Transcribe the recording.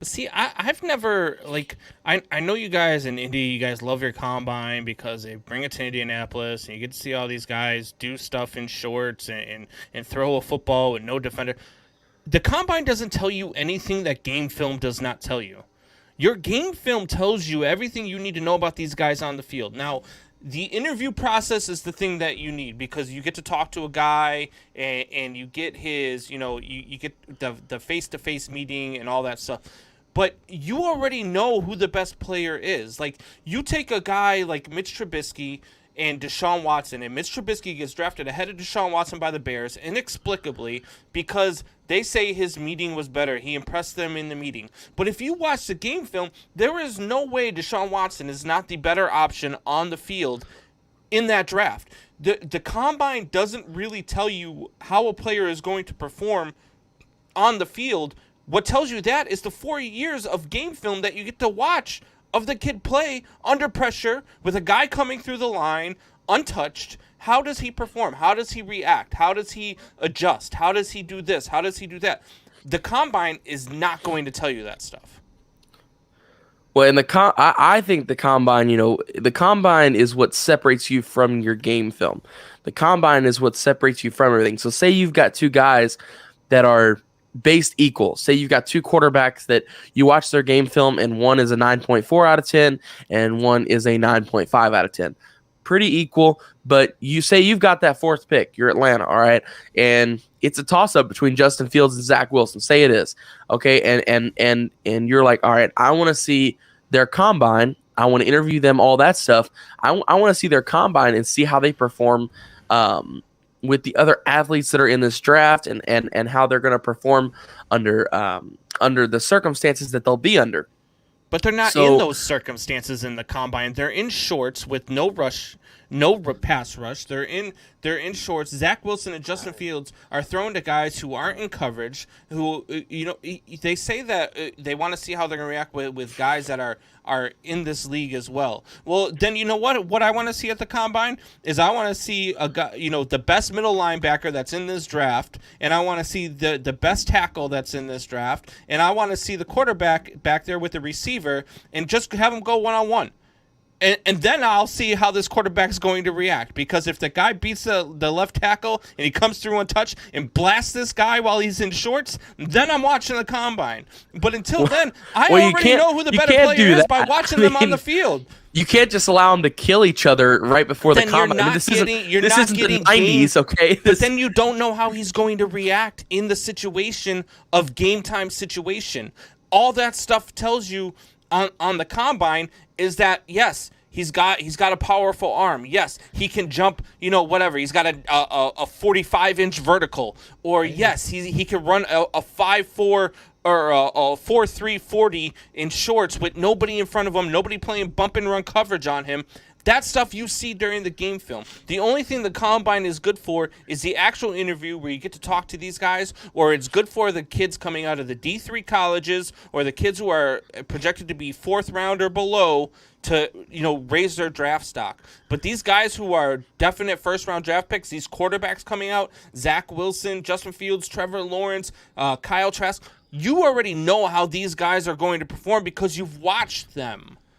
See, I've never like I know you guys in Indy, you guys love your combine because they bring it to Indianapolis and you get to see all these guys do stuff in shorts and throw a football with no defender. The combine doesn't tell you anything that game film does not tell you. Your game film tells you everything you need to know about these guys on the field. Now, the interview process is the thing that you need because you get to talk to a guy and you get his, you get the face-to-face meeting and all that stuff. But you already know who the best player is. Like, you take a guy like Mitch Trubisky and Deshaun Watson, and Mitch Trubisky gets drafted ahead of Deshaun Watson by the Bears inexplicably because they say his meeting was better. He impressed them in the meeting. But if you watch the game film, there is no way Deshaun Watson is not the better option on the field in that draft. The combine doesn't really tell you how a player is going to perform on the field. What tells you that is the 4 years of game film that you get to watch of the kid play under pressure with a guy coming through the line untouched. How does he perform? How does he react? How does he adjust? How does he do this? How does he do that? The combine is not going to tell you that stuff. Well, in I think the combine, the combine is what separates you from your game film. The combine is what separates you from everything. So say you've got two guys that are based equal. Say you've got two quarterbacks that you watch their game film and one is a 9.4 out of 10 and one is a 9.5 out of 10. Pretty equal, but you say you've got that fourth pick. You're Atlanta, all right? And it's a toss-up between Justin Fields and Zach Wilson. Say it is. Okay, and you're like, all right, I want to see their combine. I want to interview them, all that stuff. I want to see their combine and see how they perform with the other athletes that are in this draft and how they're going to perform under the circumstances that they'll be under. But they're not in those circumstances in the combine. They're in shorts with no rush, pass rush. They're in shorts. Zach Wilson and Justin Fields are thrown to guys who aren't in coverage. Who they say that they want to see how they're going to react with guys that are in this league as well. Well, then you know what? What I want to see at the combine is I want to see a guy, the best middle linebacker that's in this draft, and I want to see the best tackle that's in this draft, and I want to see the quarterback back there with the receiver, and just have them go one-on-one. And then I'll see how this quarterback's going to react. Because if the guy beats the left tackle and he comes through untouched and blasts this guy while he's in shorts, then I'm watching the combine. But until then, I already know who the better player is by watching them on the field. You can't just allow them to kill each other right before the combine. This isn't the 90s, okay? But then you don't know how he's going to react in the situation of game time situation. All that stuff tells you on the combine is that, yes, he's got a powerful arm. Yes, he can jump, whatever. He's got a 45-inch vertical. Or, yes, he can run a 5'4", or a 4.3 40 in shorts with nobody in front of him, nobody playing bump and run coverage on him. That stuff you see during the game film. The only thing the combine is good for is the actual interview where you get to talk to these guys, or it's good for the kids coming out of the D3 colleges or the kids who are projected to be fourth round or below to, raise their draft stock. But these guys who are definite first round draft picks, these quarterbacks coming out, Zach Wilson, Justin Fields, Trevor Lawrence, Kyle Trask, you already know how these guys are going to perform because you've watched them.